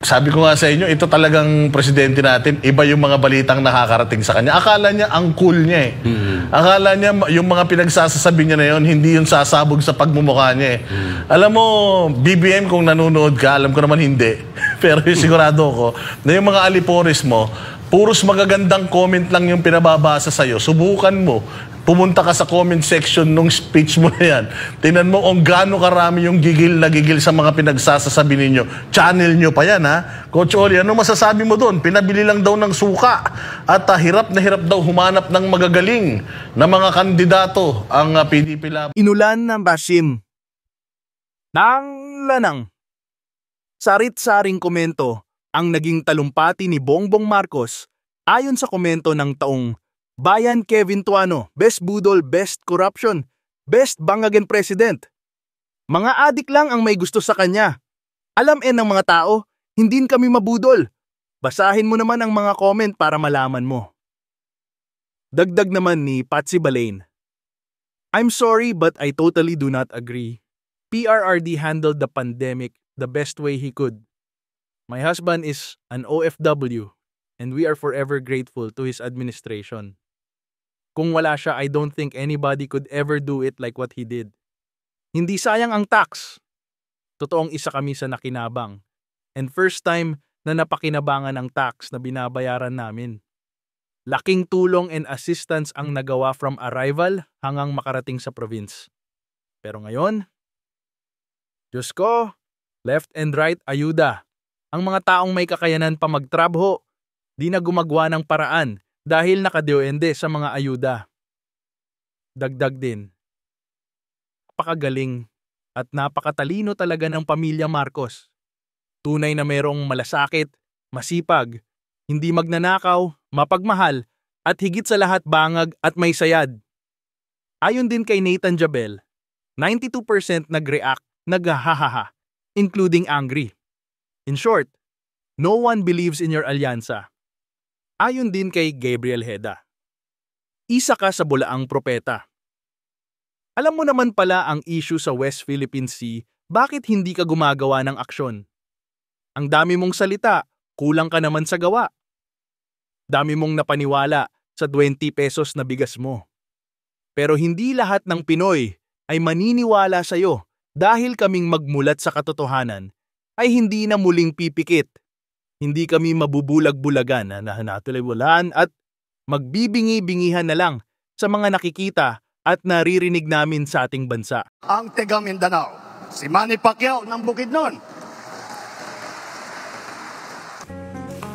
Sabi ko nga sa inyo, ito talagang presidente natin, iba yung mga balitang nakakarating sa kanya. Akala niya, ang cool niya eh. Akala niya, yung mga pinagsasasabi niya na yun, hindi yung sasabog sa pagmumukha niya eh. Alam mo, BBM, kung nanonood ka, alam ko naman hindi. Pero sigurado ko, na yung mga alipores mo, puros magagandang comment lang yung pinababasa sa'yo. Subukan mo. Pumunta ka sa comment section nung speech mo na yan. Tingnan mo kung gaano karami yung gigil na gigil sa mga pinagsasasabi ninyo. Channel nyo pa yan, ha? Coach Oli, ano masasabi mo doon? Pinabili lang daw ng suka. At hirap na hirap daw humanap ng magagaling na mga kandidato ang PDP Laban. Inulan ng Bashim. Nang lanang. Sarit-saring komento ang naging talumpati ni Bongbong Marcos ayon sa komento ng taong Bayan Kevin Tuano, Best Budol, Best Corruption, Best Bangagan President. Mga adik lang ang may gusto sa kanya. Alam ng mga tao, hindi kami mabudol. Basahin mo naman ang mga comment para malaman mo. Dagdag naman ni Patsy Balain. I'm sorry but I totally do not agree. PRRD handled the pandemic the best way he could. My husband is an OFW and we are forever grateful to his administration. Kung wala siya, I don't think anybody could ever do it like what he did. Hindi sayang ang tax. Totoong isa kami sa nakinabang. And first time na napakinabangan ang tax na binabayaran namin. Laking tulong and assistance ang nagawa from arrival hanggang makarating sa province. Pero ngayon, Diyos ko, left and right ayuda. Ang mga taong may kakayanan pa magtrabho, di na gumagawa ng paraan dahil nakadewende sa mga ayuda. Dagdag din, napakagaling at napakatalino talaga ng pamilya Marcos. Tunay na mayroong malasakit, masipag, hindi magnanakaw, mapagmahal, at higit sa lahat bangag at may sayad. Ayon din kay Nathan Jabel, 92% nag-react, naghahaha, including angry. In short, no one believes in your alyansa. Ayon din kay Gabriel Heda, isa ka sa bulaang propeta. Alam mo naman pala ang issue sa West Philippine Sea, bakit hindi ka gumagawa ng aksyon? Ang dami mong salita, kulang ka naman sa gawa. Dami mong napaniwala sa 20 pesos na bigas mo. Pero hindi lahat ng Pinoy ay maniniwala sa iyo dahil kaming magmulat sa katotohanan ay hindi na muling pipikit. Hindi kami mabubulag-bulagan na natuliwalaan at magbibingi-bingihan na lang sa mga nakikita at naririnig namin sa ating bansa. Ang Taga Mindanao, si Manny Pacquiao ng Bukidnon.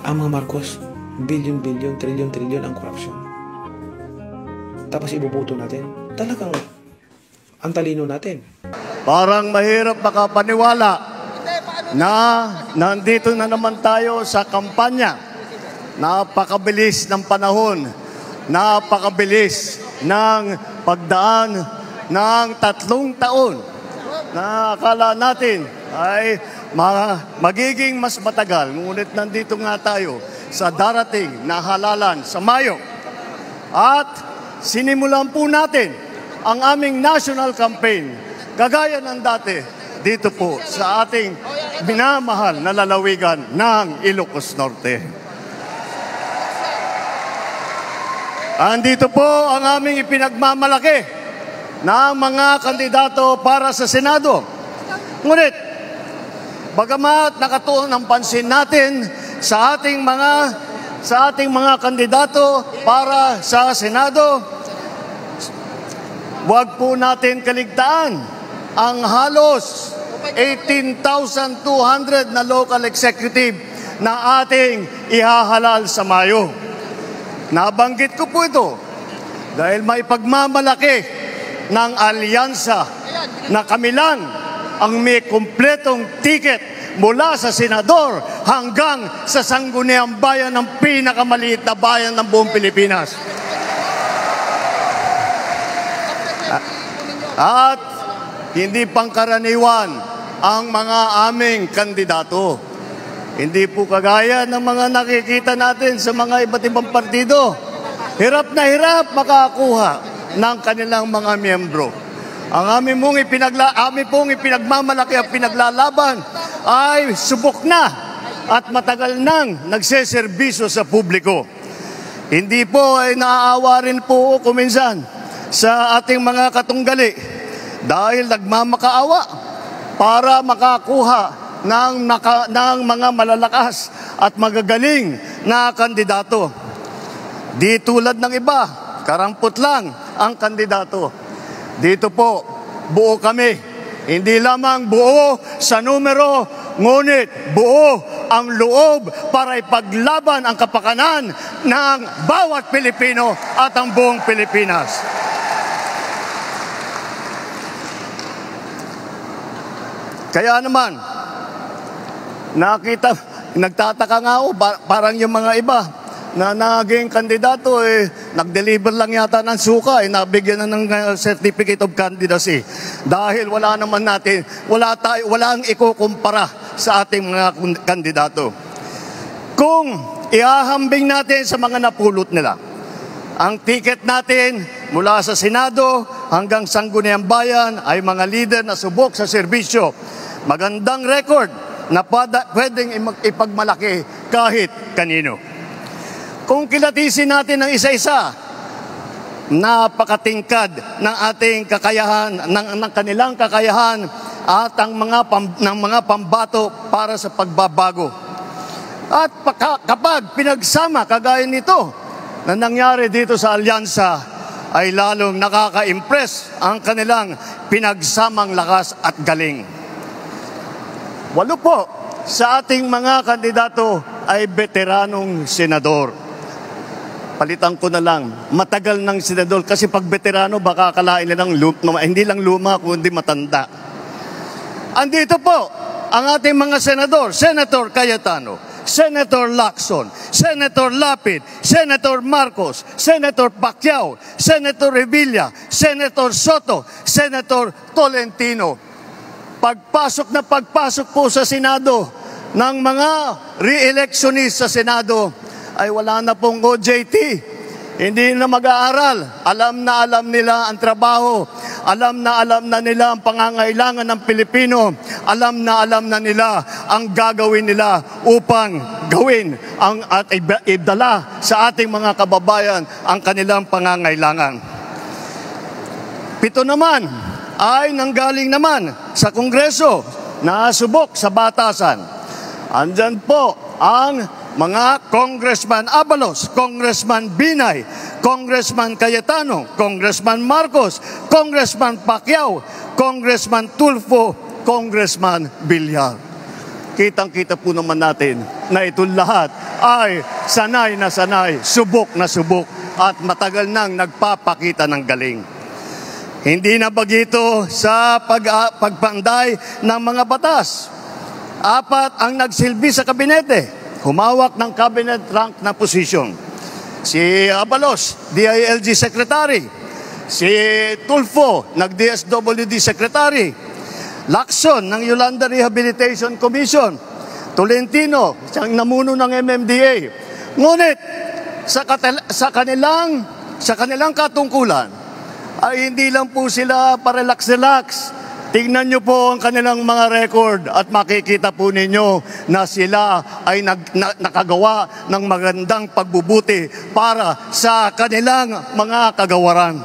Ang mga Marcos, billion-billion, trillion-trillion ang corruption. Tapos ibubuto natin. Talagang ang talino natin. Parang mahirap makapaniwala na nandito na naman tayo sa kampanya. Napakabilis ng panahon. Napakabilis ng pagdaan ng 3 taon na akala natin ay magiging mas matagal. Ngunit nandito nga tayo sa darating na halalan sa Mayo. At sinimulan po natin ang aming national campaign kagaya ng dati dito po sa ating minamahal na lalawigan ng Ilocos Norte. Andito po ang aming ipinagmamalaki na mga kandidato para sa Senado. Ngunit, bagamat nakatuon ang pansin natin sa ating mga kandidato para sa Senado, huwag po natin kaligtaan ang halos 18,200 na local executive na ating ihahalal sa Mayo. Nabanggit ko po ito dahil may pagmamalaki ng alyansa na kami lang ang may kumpletong ticket mula sa senador hanggang sa sangguniang bayan ng pinakamaliit na bayan ng buong Pilipinas. At hindi pangkaraniwan ang mga aming kandidato. Hindi po kagaya ng mga nakikita natin sa mga iba't ibang partido. Hirap na hirap makakuha ng kanilang mga miyembro. Ang aming pong ipinagmamalaki at pinaglalaban ay subok na at matagal nang nagseserbisyo sa publiko. Hindi po ay naaawa rin po kuminsan sa ating mga katunggali dahil nagmamakaawa para makakuha ng mga malalakas at magagaling na kandidato. Di tulad ng iba, karampot lang ang kandidato. Dito po, buo kami. Hindi lamang buo sa numero, ngunit buo ang loob para ipaglaban ang kapakanan ng bawat Pilipino at ang buong Pilipinas. Kaya naman, nagtataka nga ako, parang yung mga iba na naging kandidato, nag-deliver lang yata ng suka, nabigyan na ng certificate of candidacy. Dahil wala ang ikukumpara sa ating mga kandidato. Kung ihahambing natin sa mga napulot nila, ang ticket natin mula sa Senado hanggang Sangguniang Bayan ay mga leader na subok sa serbisyo. Magandang record na pwedeng ipagmalaki kahit kanino. Kung kilatisin natin ng isa-isa, napakatingkad ng ating kakayahan, ng kanilang kakayahan at ang mga pambato para sa pagbabago. At kapag pinagsama kagaya nito na nangyari dito sa alyansa, ay lalong nakaka-impress ang kanilang pinagsamang lakas at galing. 8 po sa ating mga kandidato ay veteranong senador. Palitan ko na lang, matagal ng senador kasi pag veterano baka akalain nilang hindi lang luma kundi matanda. Andito po ang ating mga senador, Senator Cayetano, Senator Lacson, Senator Lapid, Senator Marcos, Senator Pacquiao, Senator Revilla, Senator Soto, Senator Tolentino. Pagpasok po sa Senado ng mga re-electionist sa Senado ay wala na pong OJT. Hindi na mag-aaral. Alam nila ang trabaho. Alam na nila ang pangangailangan ng Pilipino. Alam na nila ang gagawin nila upang gawin at idala sa ating mga kababayan ang kanilang pangangailangan. 7 naman ay nanggaling naman sa Kongreso na subok sa batasan. Andyan po ang mga Congressman Abalos, Congressman Binay, Congressman Cayetano, Congressman Marcos, Congressman Pacquiao, Congressman Tulfo, Congressman Villar. Kitang-kita po naman natin na itong lahat ay sanay na sanay, subok na subok at matagal nang nagpapakita ng galing. Hindi na bagito sa pagpanday ng mga batas. 4 ang nagsilbi sa kabinete, humawak ng cabinet rank na posisyon. Si Abalos, DILG Secretary. Si Tulfo, nag-DSWD Secretary. Lacson, ng Yolanda Rehabilitation Commission. Tolentino, siyang namuno ng MMDA. Ngunit, sa kanilang katungkulan, ay hindi lang po sila parelax-relax. Tingnan nyo po ang kanilang mga record at makikita po ninyo na sila ay nakagawa ng magandang pagbubuti para sa kanilang mga kagawaran.